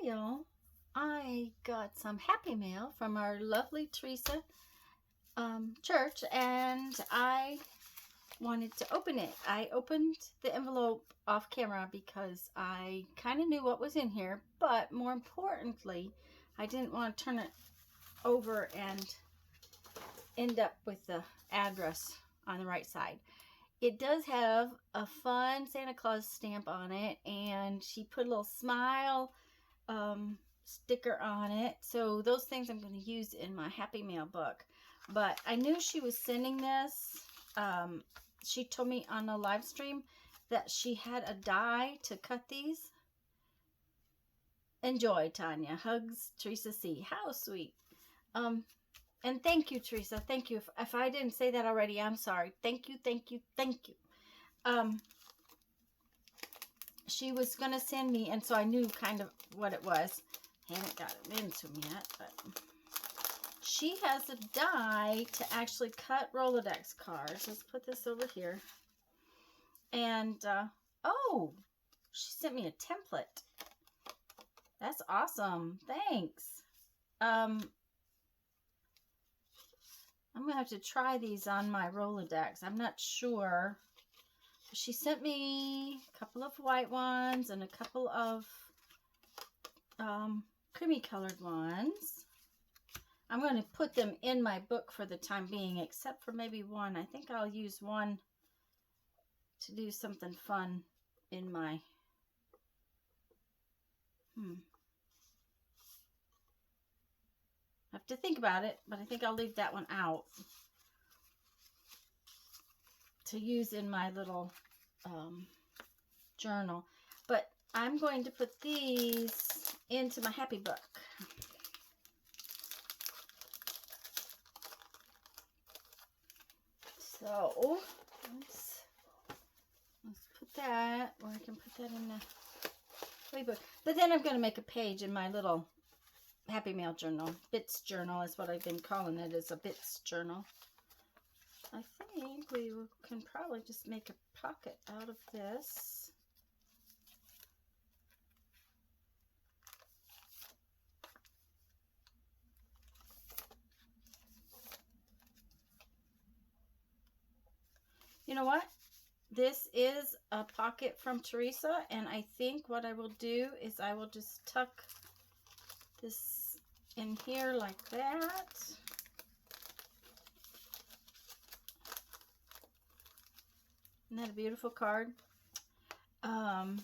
Hi y'all. I got some happy mail from our lovely Teresa church, and I wanted to open it. I opened the envelope off camera because I kind of knew what was in here, but more importantly, I didn't want to turn it over and end up with the address on the right side. It does have a fun Santa Claus stamp on it, and she put a little smile sticker on it. So those things I'm going to use in my Happy Mail book. But I knew she was sending this. She told me on a live stream that she had a die to cut these. Enjoy, Tanya. Hugs, Teresa C. How sweet. And thank you, Teresa. Thank you. If I didn't say that already, I'm sorry. Thank you, thank you, thank you. She was going to send me, and so I knew kind of what it was. I haven't got it into them yet, but she has a die to actually cut Rolodex cards. Let's put this over here. And, oh, she sent me a template. That's awesome. Thanks. I'm going to have to try these on my Rolodex. I'm not sure. She sent me a couple of white ones and a couple of creamy colored ones. I'm going to put them in my book for the time being, except for maybe one. I think I'll use one to do something fun in my... I have to think about it, but I think I'll leave that one out to use in my little journal. But I'm going to put these into my happy book. So let's put that, or I can put that in the playbook. But then I'm going to make a page in my little Happy Mail journal. Bits journal is what I've been calling it, is a bits journal. I think we can probably just make a pocket out of this. You know what? This is a pocket from Teresa, and I think what I will do is I will just tuck this in here like that. Isn't that a beautiful card? And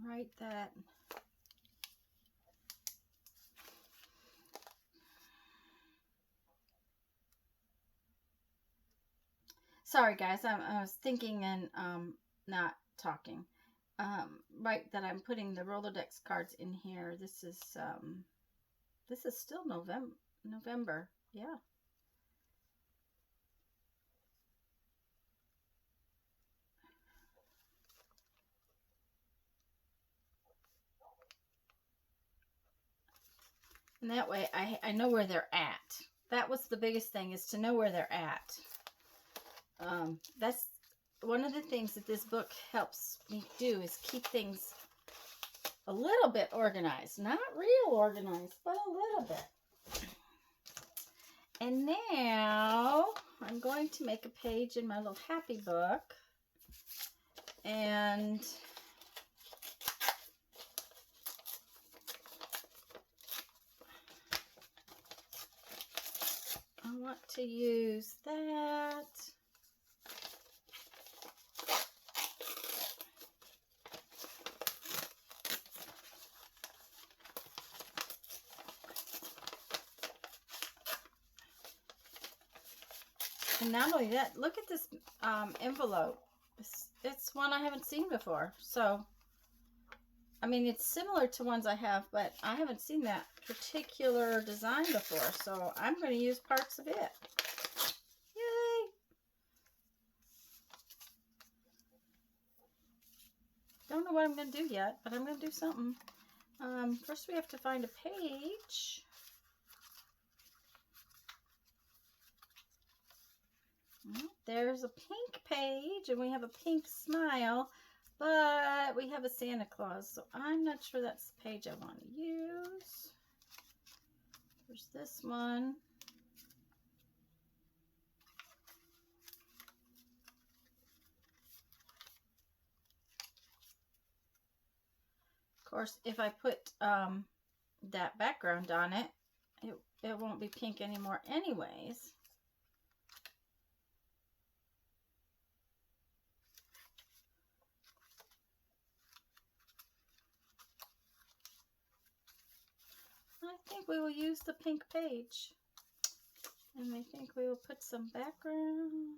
write that. Sorry guys, I was thinking and not talking. Right, that I'm putting the Rolodex cards in here. This is still November. Yeah. And that way I know where they're at. That was the biggest thing, is to know where they're at. That's one of the things that this book helps me do, is keep things a little bit organized. Not real organized, but a little bit. And now I'm going to make a page in my little happy book. And I want to use that. And not only that, look at this envelope. It's one I haven't seen before. So, I mean, it's similar to ones I have, but I haven't seen that particular design before. So, I'm going to use parts of it. Yay! Don't know what I'm going to do yet, but I'm going to do something. First, we have to find a page. There's a pink page, and we have a pink smile. But we have a Santa Claus, so I'm not sure that's the page I want to use. There's this one. Of course, if I put that background on it, it won't be pink anymore anyways. I think we will use the pink page. And I think we will put some background.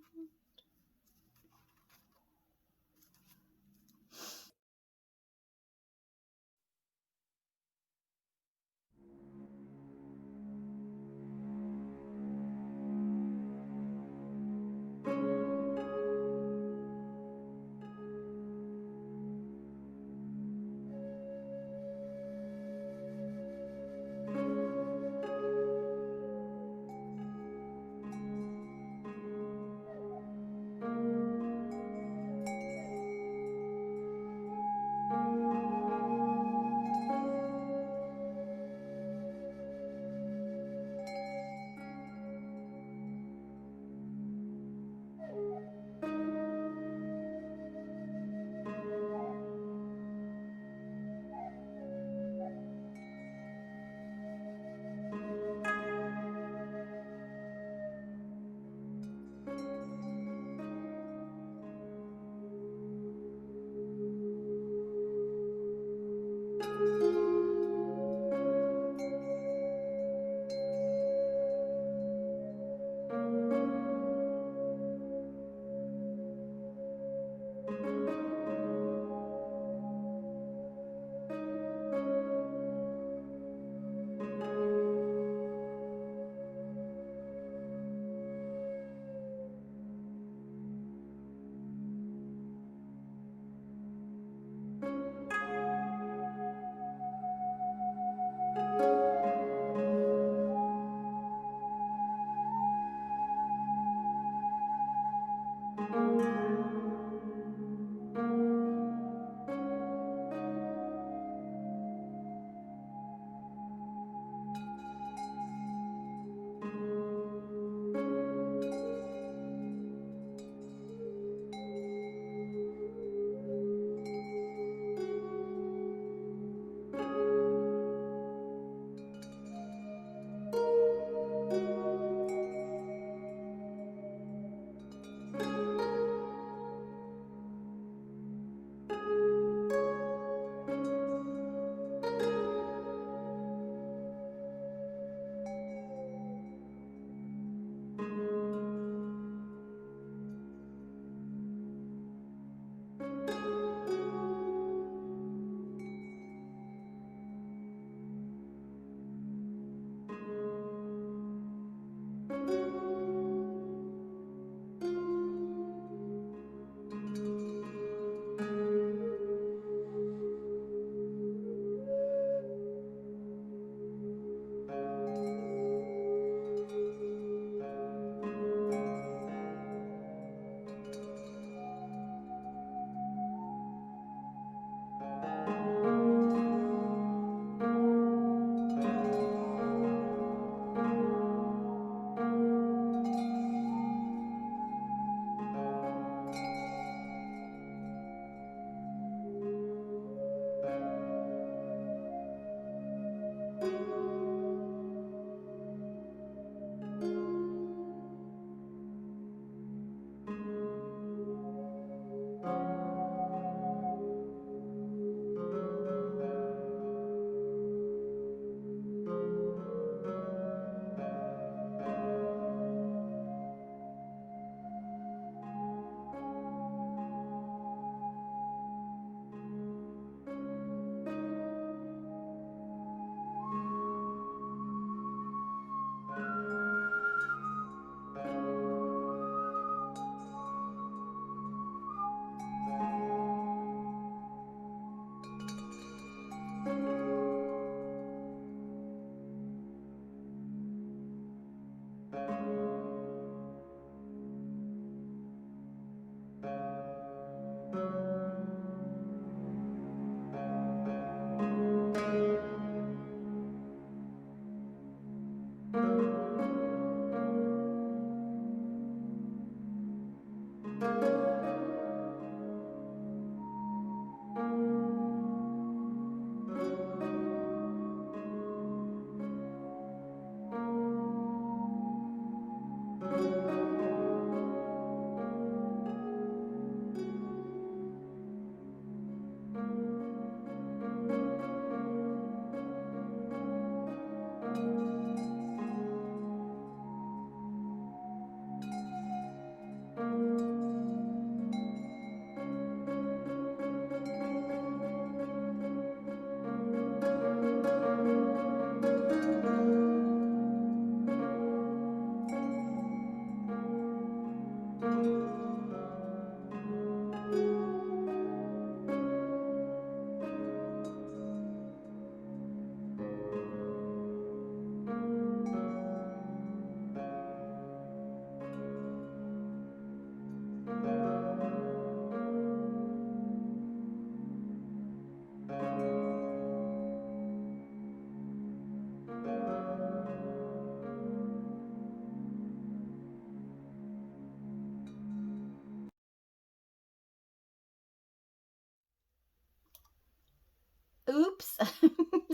Oops.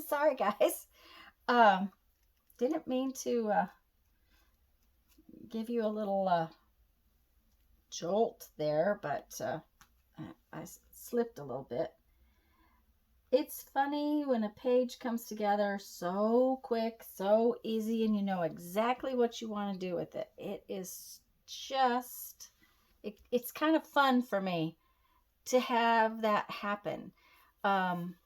Sorry, guys. Didn't mean to give you a little jolt there, but I slipped a little bit. It's funny when a page comes together so quick, so easy, and you know exactly what you want to do with it. It is just, it's kind of fun for me to have that happen. Um,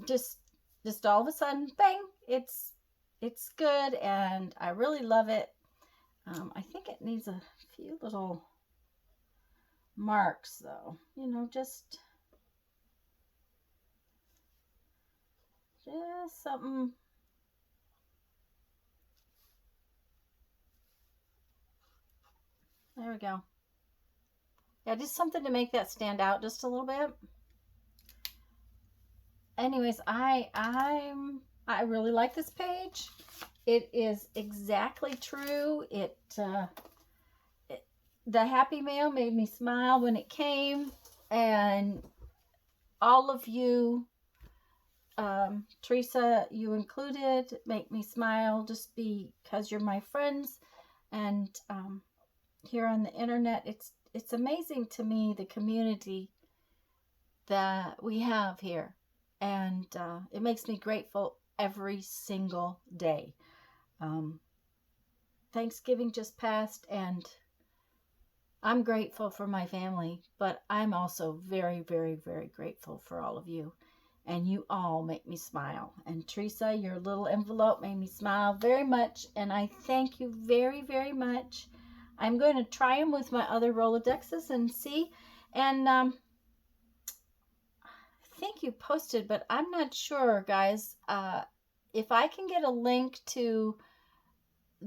just, just all of a sudden, bang! It's good, and I really love it. I think it needs a few little marks, though. You know, just something. There we go. Yeah, just something to make that stand out just a little bit. Anyways, I really like this page. It is exactly true. The Happy Mail made me smile when it came, and all of you, Teresa, you included, make me smile just because you're my friends, and here on the internet, it's amazing to me the community that we have here, and it makes me grateful every single day. Um, Thanksgiving just passed, and I'm grateful for my family, but I'm also very, very, very grateful for all of you. And you all make me smile. And Teresa, your little envelope made me smile very much. And I thank you very, very much. I'm going to try them with my other Rolodexes and see. And I think you posted, but I'm not sure, guys. If I can get a link to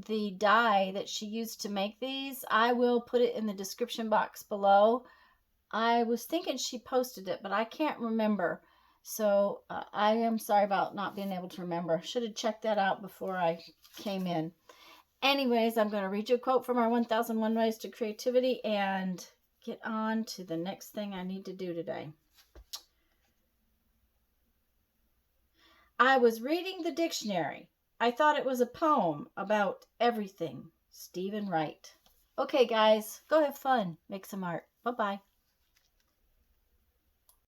the die that she used to make these, I will put it in the description box below. I was thinking she posted it, but I can't remember. So I am sorry about not being able to remember. Should have checked that out before I came in. Anyways, I'm going to read you a quote from our 1001 Ways to Creativity and get on to the next thing I need to do today. I was reading the dictionary. I thought it was a poem about everything. Stephen Wright. Okay, guys, go have fun. Make some art. Bye-bye.